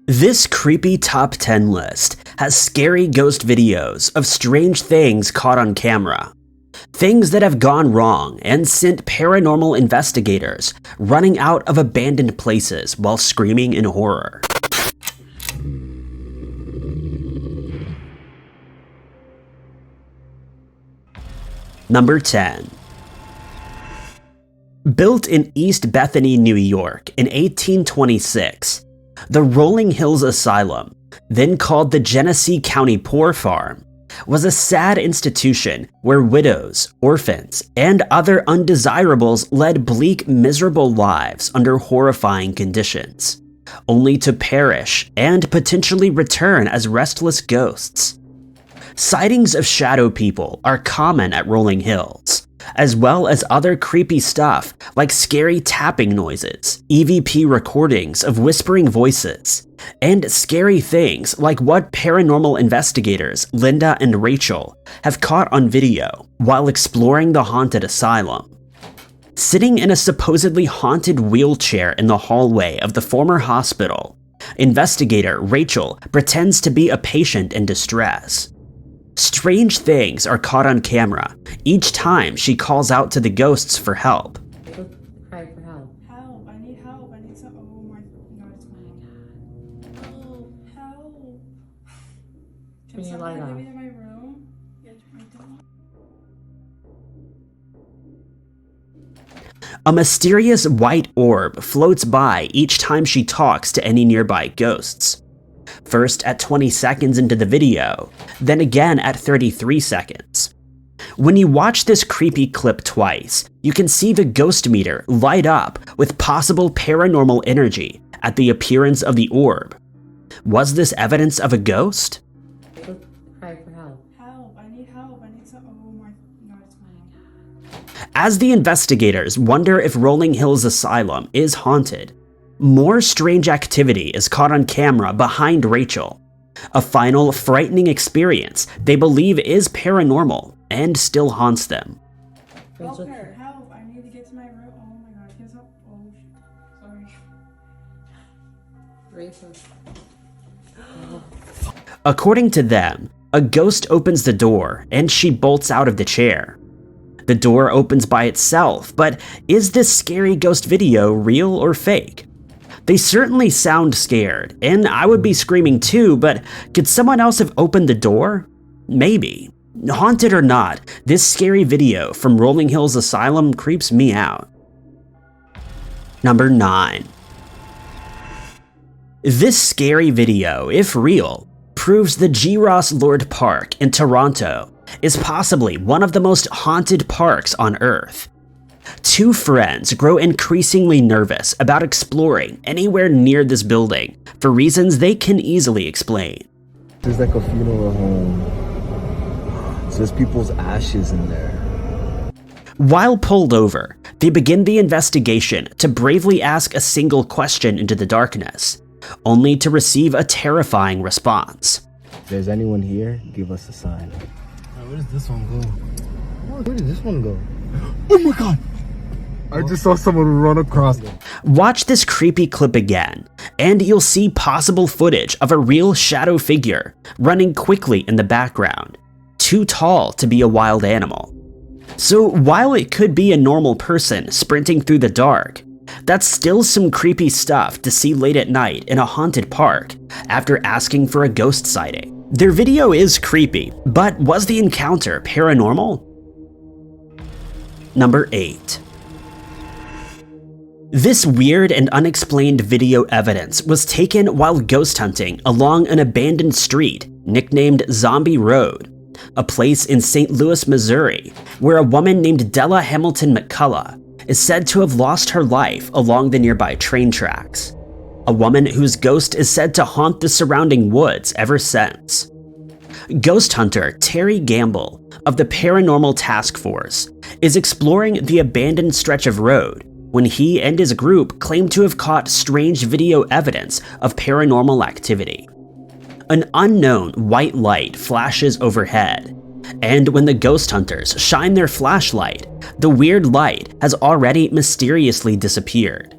This creepy top 10 list has scary ghost videos of strange things caught on camera. Things that have gone wrong and sent paranormal investigators running out of abandoned places while screaming in horror. Number 10. Built in East Bethany, New York in 1826, the Rolling Hills Asylum, then called the Genesee County Poor Farm, was a sad institution where widows, orphans, and other undesirables led bleak, miserable lives under horrifying conditions, only to perish and potentially return as restless ghosts. Sightings of shadow people are common at Rolling Hills, as well as other creepy stuff like scary tapping noises, EVP recordings of whispering voices, and scary things like what paranormal investigators Linda and Rachel have caught on video while exploring the haunted asylum. Sitting in a supposedly haunted wheelchair in the hallway of the former hospital, investigator Rachel pretends to be a patient in distress. Strange things are caught on camera each time she calls out to the ghosts for help. Cry for help. Help, I need help. I need some. Oh my god, it's my god. Help. Turn your Can light someone on. get me to my room? Yeah, I don't. A mysterious white orb floats by each time she talks to any nearby ghosts. First at 20 seconds into the video, then again at 33 seconds. When you watch this creepy clip twice, you can see the ghost meter light up with possible paranormal energy at the appearance of the orb. Was this evidence of a ghost? Cry for help. Help, I need help. I need some. Oh my god, it's my god. As the investigators wonder if Rolling Hills Asylum is haunted, more strange activity is caught on camera behind Rachel. A final frightening experience they believe is paranormal and still haunts them. Help her, help. I need to get to my room. Oh my god, can you help? Oh shit. Sorry. Rachel. According to them, a ghost opens the door and she bolts out of the chair. The door opens by itself, but is this scary ghost video real or fake? They certainly sound scared, and I would be screaming too, but could someone else have opened the door? Maybe. Haunted or not, this scary video from Rolling Hills Asylum creeps me out. Number 9. This scary video, if real, proves the G. Ross Lord Park in Toronto is possibly one of the most haunted parks on Earth. Two friends grow increasingly nervous about exploring anywhere near this building for reasons they can easily explain. There's like a funeral home. So there's people's ashes in there. While pulled over, they begin the investigation to bravely ask a single question into the darkness, only to receive a terrifying response. If there's anyone here, give us a sign. Where does this one go? Oh, where did this one go? Oh my god! I just saw someone run across it. Watch this creepy clip again, and you'll see possible footage of a real shadow figure running quickly in the background, too tall to be a wild animal. So while it could be a normal person sprinting through the dark, that's still some creepy stuff to see late at night in a haunted park after asking for a ghost sighting. Their video is creepy, but was the encounter paranormal? Number 8. This weird and unexplained video evidence was taken while ghost hunting along an abandoned street nicknamed Zombie Road, a place in St. Louis, Missouri, where a woman named Della Hamilton McCullough is said to have lost her life along the nearby train tracks, a woman whose ghost is said to haunt the surrounding woods ever since. Ghost hunter Terry Gamble of the Paranormal Task Force is exploring the abandoned stretch of road when he and his group claim to have caught strange video evidence of paranormal activity. An unknown white light flashes overhead, and when the ghost hunters shine their flashlight, the weird light has already mysteriously disappeared.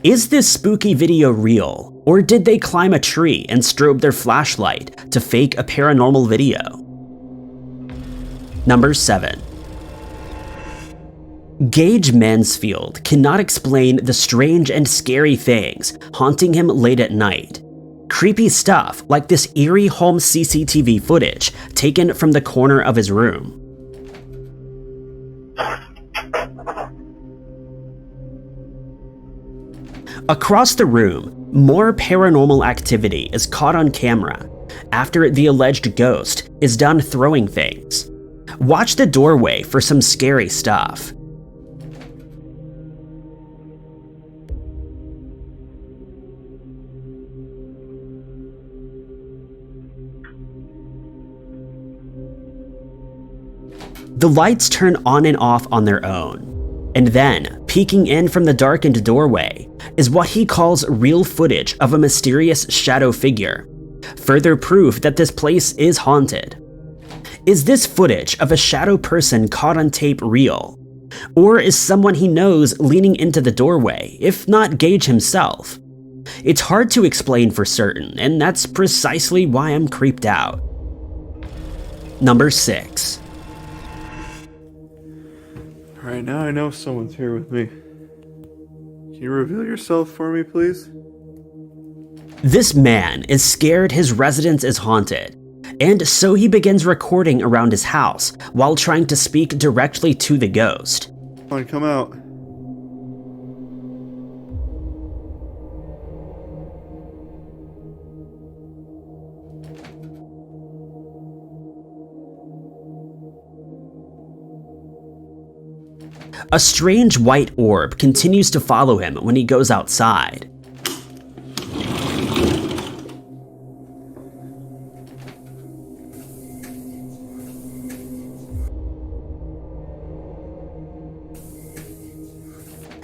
Is this spooky video real, or did they climb a tree and strobe their flashlight to fake a paranormal video? Number 7. Gage Mansfield cannot explain the strange and scary things haunting him late at night. Creepy stuff like this eerie home CCTV footage taken from the corner of his room. Across the room, more paranormal activity is caught on camera after the alleged ghost is done throwing things. Watch the doorway for some scary stuff. The lights turn on and off on their own, and then, peeking in from the darkened doorway, is what he calls real footage of a mysterious shadow figure, further proof that this place is haunted. Is this footage of a shadow person caught on tape real? Or is someone he knows leaning into the doorway, if not Gage himself? It's hard to explain for certain, and that's precisely why I'm creeped out. Number 6. Alright, now I know someone's here with me. Can you reveal yourself for me, please? This man is scared his residence is haunted, and so he begins recording around his house while trying to speak directly to the ghost. Come on, come out. A strange white orb continues to follow him when he goes outside.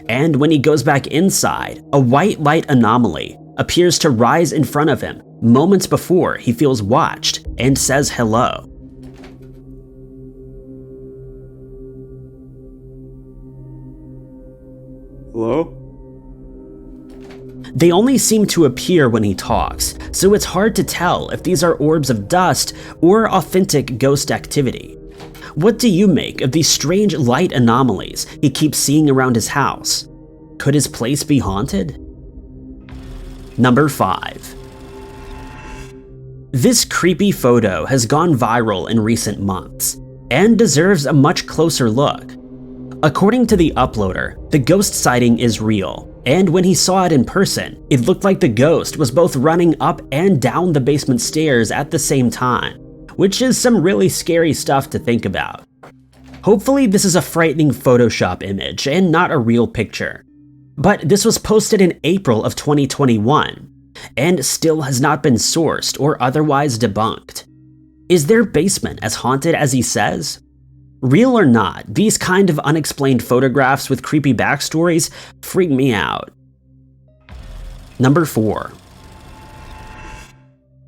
And when he goes back inside, a white light anomaly appears to rise in front of him moments before he feels watched and says hello. Hello? They only seem to appear when he talks, so it's hard to tell if these are orbs of dust or authentic ghost activity. What do you make of these strange light anomalies he keeps seeing around his house? Could his place be haunted? Number 5. This creepy photo has gone viral in recent months, and deserves a much closer look. According to the uploader, the ghost sighting is real, and when he saw it in person, it looked like the ghost was both running up and down the basement stairs at the same time, which is some really scary stuff to think about. Hopefully this is a frightening Photoshop image and not a real picture. But this was posted in April of 2021, and still has not been sourced or otherwise debunked. Is their basement as haunted as he says? Real or not, these kind of unexplained photographs with creepy backstories freak me out. Number 4.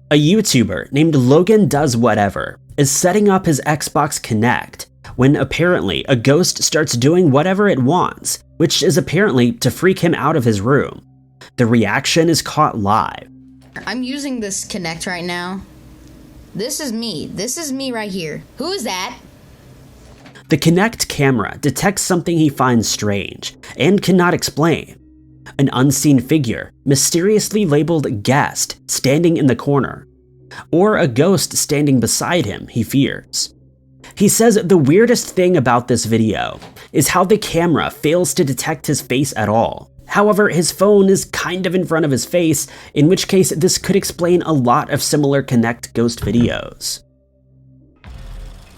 A YouTuber named Logan Does Whatever is setting up his Xbox Kinect when apparently a ghost starts doing whatever it wants, which is apparently to freak him out of his room. The reaction is caught live. I'm using this Kinect right now. This is me. This is me right here. Who is that? The Kinect camera detects something he finds strange and cannot explain. An unseen figure, mysteriously labeled guest, standing in the corner. Or a ghost standing beside him, he fears. He says the weirdest thing about this video is how the camera fails to detect his face at all. However, his phone is kind of in front of his face, in which case this could explain a lot of similar Kinect ghost videos.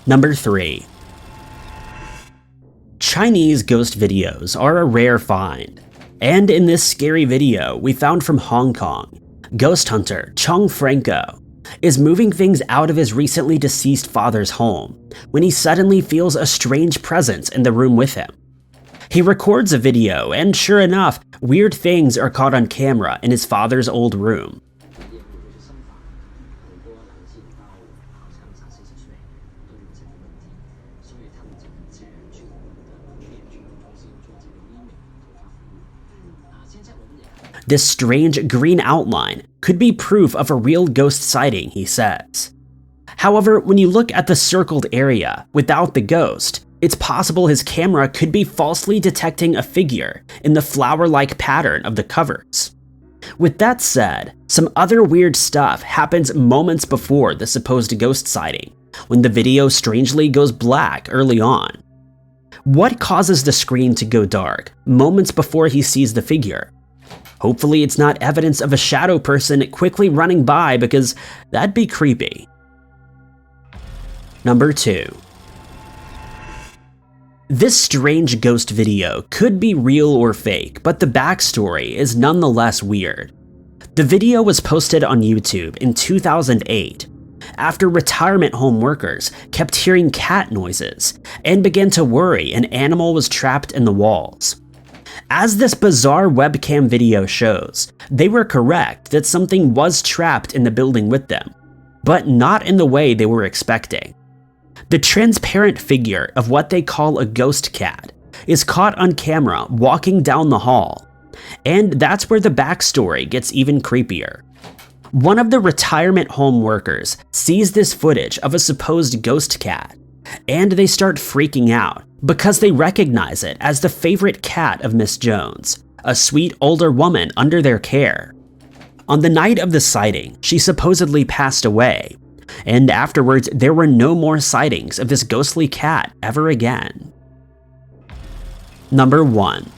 Number 3. Chinese ghost videos are a rare find, and in this scary video we found from Hong Kong, ghost hunter Chong Franco is moving things out of his recently deceased father's home when he suddenly feels a strange presence in the room with him. He records a video, and sure enough, weird things are caught on camera in his father's old room. This strange green outline could be proof of a real ghost sighting, he says. However, when you look at the circled area without the ghost, it's possible his camera could be falsely detecting a figure in the flower-like pattern of the covers. With that said, some other weird stuff happens moments before the supposed ghost sighting, when the video strangely goes black early on. What causes the screen to go dark moments before he sees the figure? Hopefully it's not evidence of a shadow person quickly running by, because that'd be creepy. Number 2. This strange ghost video could be real or fake, but the backstory is nonetheless weird. The video was posted on YouTube in 2008, after retirement home workers kept hearing cat noises and began to worry an animal was trapped in the walls. As this bizarre webcam video shows, they were correct that something was trapped in the building with them, but not in the way they were expecting. The transparent figure of what they call a ghost cat is caught on camera walking down the hall, and that's where the backstory gets even creepier. One of the retirement home workers sees this footage of a supposed ghost cat, and they start freaking out because they recognize it as the favorite cat of Miss Jones, a sweet older woman under their care. On the night of the sighting, she supposedly passed away, and afterwards there were no more sightings of this ghostly cat ever again. Number 1.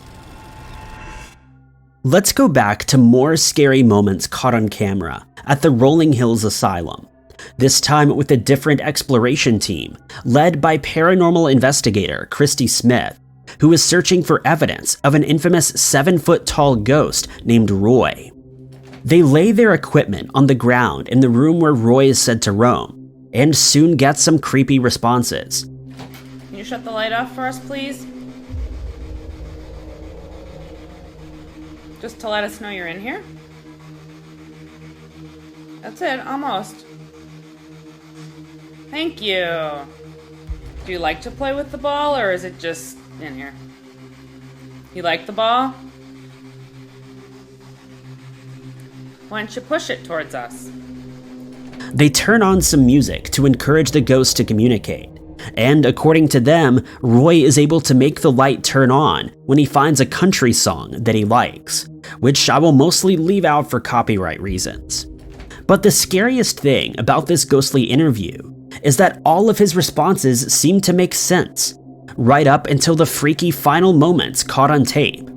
Let's go back to more scary moments caught on camera at the Rolling Hills Asylum, this time with a different exploration team led by paranormal investigator Christy Smith, who is searching for evidence of an infamous 7-foot-tall ghost named Roy. They lay their equipment on the ground in the room where Roy is said to roam, and soon get some creepy responses. Can you shut the light off for us, please? Just to let us know you're in here? That's it, almost. Thank you. Do you like to play with the ball, or is it just in here? You like the ball? Why don't you push it towards us? They turn on some music to encourage the ghost to communicate, and according to them, Roy is able to make the light turn on when he finds a country song that he likes, which I will mostly leave out for copyright reasons. But the scariest thing about this ghostly interview is that all of his responses seem to make sense, right up until the freaky final moments caught on tape.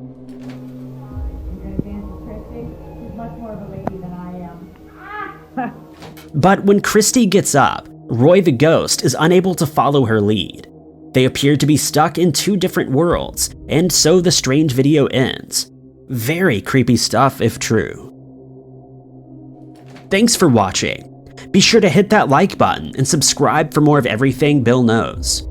But when Christy gets up, Roy the ghost is unable to follow her lead. They appear to be stuck in 2 different worlds, and so the strange video ends. Very creepy stuff if true. Thanks for watching. Be sure to hit that like button and subscribe for more of everything Bill knows.